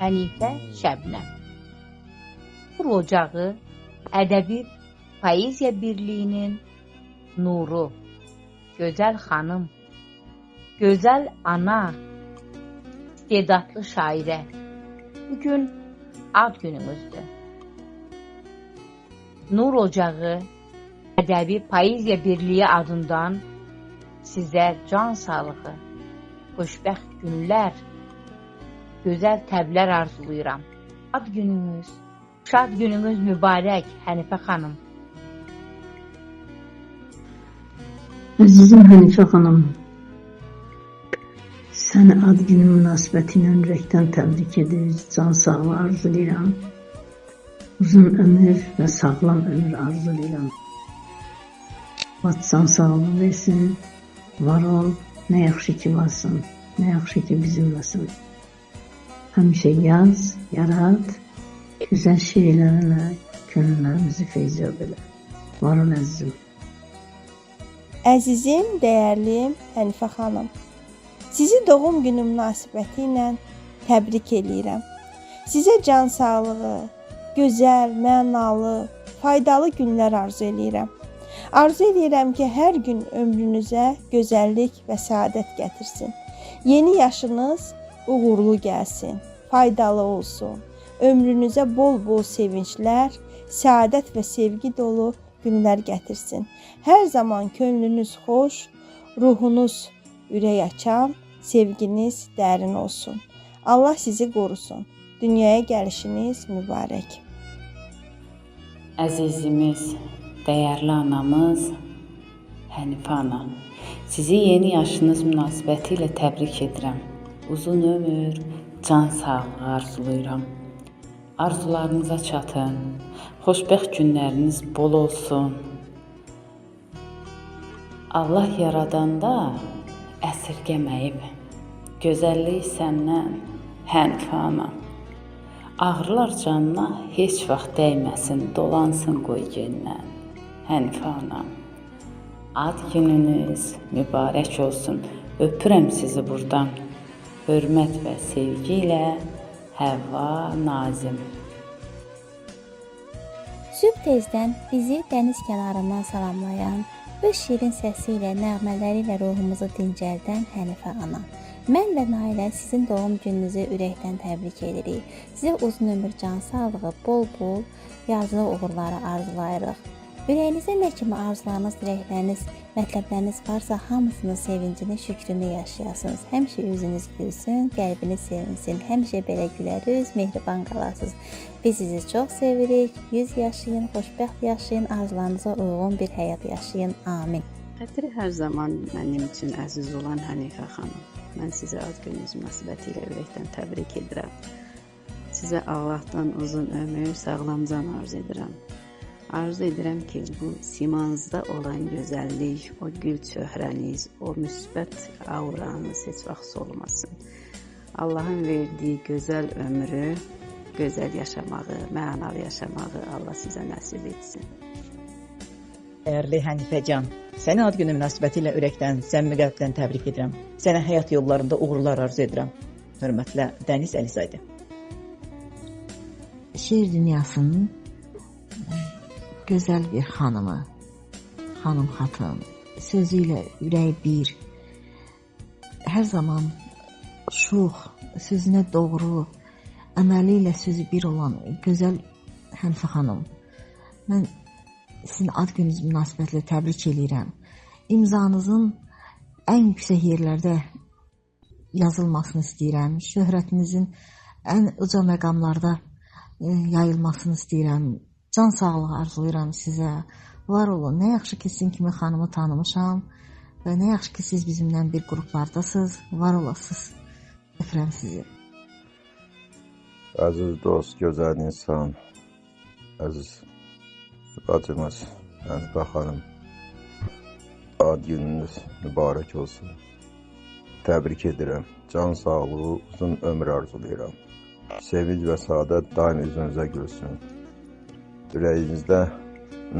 Hənifə Şəbnəm. Nur Ocağı Ədəbi Poeziya Birliyinin nuru, gözəl xanım, gözəl ana, istedadlı şairə. Bugün ad günümüzdür. Nur Ocağı Ədəbi Poeziya Birliyi adından sizə can sağlığı, xoşbəxt günlər, gözəl təblər arzulayıram. Ad gününüz, şad gününüz mübarək Hənifə xanım. Əzizim Hənifə xanım, səni ad günü münasibəti ilə ürəkdən təbrik edir, can sağlığı arzulayıram. Uzun ömür və sağlam ömür arzulayıram. Allah can sağlığı versin, var ol, nə yaxşı ki varsın, nə yaxşı ki bizimləsin. Həmişə yaz, yarat, gözəl şeirlərlə könüllərimizi feyziyab elə. Var ol əzizim. Əzizim, dəyərlim Hənifə xanım, sizi doğum günü münasibəti ilə təbrik edirəm. Sizə can sağlığı, gözəl, mənalı, faydalı günlər arzu edirəm. Arzu edirəm ki, hər gün ömrünüzə gözəllik və səadət gətirsin. Yeni yaşınız uğurlu gəlsin, faydalı olsun. Ömrünüzə bol-bol sevinclər, səadət və sevgi dolu günlər gətirsin. Hər zaman könlünüz xoş, ruhunuz ürək açan, sevginiz dərin olsun. Allah sizi qorusun. Dünyaya gəlişiniz mübarək. Əzizimiz, dəyərli anamız Hənifə ana, sizi yeni yaşınız münasibəti ilə təbrik edirəm. Uzun ömür, can sağlığı arzulayıram. Arzularınıza çatın, xoşbəxt günləriniz bol olsun. Allah yaradanda əsirgəməyib, gözəllik səndən Hənifə ana. Ağrılar canına heç vaxt dəyməsin, dolansın qoy gendən Hənifə ana. Ad gününüz mübarək olsun, öpürəm sizi buradan. Hörmət və sevgi ilə Həvva Nazim. Sübh tezdən bizi dəniz kənarından salamlayan, öz şirin səsi ilə, nəğmələri ilə ruhumuzu dincəldən Hənifə ana. Mən və Nailə sizin doğum gününüzü ürəkdən təbrik edirik. Sizə uzun ömür, can sağlığı, bol-bol yazılı uğurları arzulayırıq. Ürəyinizdə nə kimi arzularınız, diləkləriniz, mətləbləriniz varsa hamısının sevincini, şükrünü yaşayasınız. Həmişə üzünüz gülsün, qəlbiniz sevinsin. Həmişə belə gülərüz, mehriban qalasınız. Biz sizi çox sevirik. 100 yaşayın, xoşbəxt yaşayın, arzularınıza uyğun bir həyat yaşayın. Amin. Xətri hər zaman mənim üçün əziz olan Hənifə xanım. Mən sizə ad gününüz münasibəti ilə ürəkdən təbrik edirəm. Sizə Allahdan uzun ömür, sağlam can arzu edirəm. Arzu edirəm ki, bu simanızda olan gözəllik, o gül çöhrəniz, o müsbət auranız heç vaxt solmasın. Allahın verdiyi gözəl ömrü, gözəl yaşamağı, mənalı yaşamağı Allah sizə nəsib etsin. Dəyərli Hənifəcan, səni ad günü münasibəti ilə ürəkdən, səmimi qəlbdən təbrik edirəm. Sənə həyat yollarında uğurlar arzu edirəm. Hörmətlə Dəniz Əlizadə. Şeir dünyasının gözəl bir xanımı, xanım xatın, sözü ilə ürəyi bir, hər zaman şux, sözünə doğru, əməli ilə sözü bir olan gözəl Hənifə xanım. Mən sizin ad gününüz münasibətlə təbrik edirəm. İmzanızın ən yüksək yerlərdə yazılmasını istəyirəm. Şöhrətinizin ən uca məqamlarda yayılmasını istəyirəm. Can sağlığı arzulayıram sizə. Var olun. Nə yaxşı ki, sizin kimi xanımı tanımışam və nə yaxşı ki, siz bizimlə bir qruplardasınız. Var olasınız. Öpürəm sizi. Əziz dost, gözəl insan, əziz bacımız Hənifə xanım, ad gününüz mübarək olsun. Təbrik edirəm. Can sağlığı, uzun ömür arzulayıram. Sevinç və saadət daim üzünüzə gülsün. Ürəyinizdə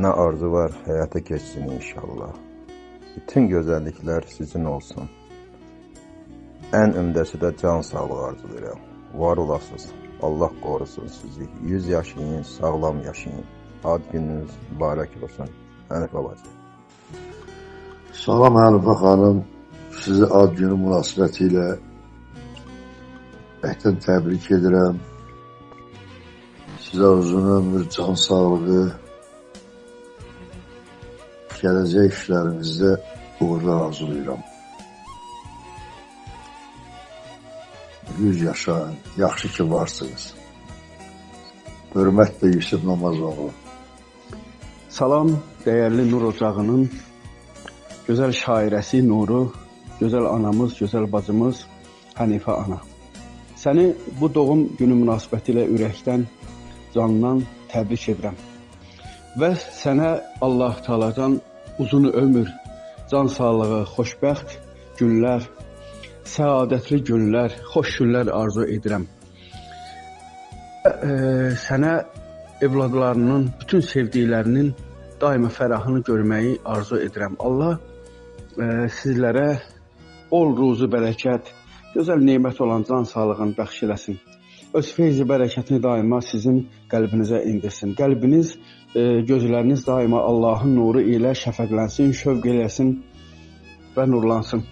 nə arzu var, həyata keçsin inşallah. Bütün gözəlliklər sizin olsun. Ən ümdəsi də can sağlığı arzulayıram. Var olasınız. Allah qorusun sizi. 100 yaşayın, sağlam yaşayın. Ad gününüz mübarək olsun. Hənifə bacı. Salam Hənifə xanım, sizi ad günü münasibətilə ürəkdən təbrik edirəm. Sizə uzun ömür, can sağlığı, gələcək işlərinizdə uğurlar arzulayıram. 100 yaşayın, yaxşı ki varsınız. Hörmətlə Yusuf Namazoğlu. Salam, dəyərli Nur Ocağının gözəl şairəsi Nuru, gözəl anamız, gözəl bacımız Hənifə ana. Səni bu doğum günü münasibətilə ürəkdən, candan təbrik edirəm. Və sənə Allah Taala'dan uzun ömür, can sağlığı, xoşbəxt günlər, səadətli günlər, xoş günlər arzu edirəm. Sənə evladlarının, bütün sevdiklərinin daima fərahını görməyi arzu edirəm. Allah sizlərə bol ruzu bərəkət, gözəl nemət olan can sağlığını bəxş eləsin. Öz feyzi bərəkətini daima sizin qəlbinizə indirsin. Qəlbiniz, gözləriniz daima Allahın nuru ilə şəfəqlənsin, şövq eləsin və nurlansın.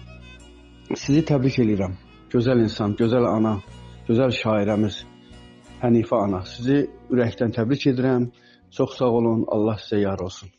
Sizi təbrik edirəm. Gözəl insan, gözəl ana, gözəl şairəmiz Hənifə ana. Sizi ürəkdən təbrik edirəm. Çox sağ olun. Allah sizə yar olsun.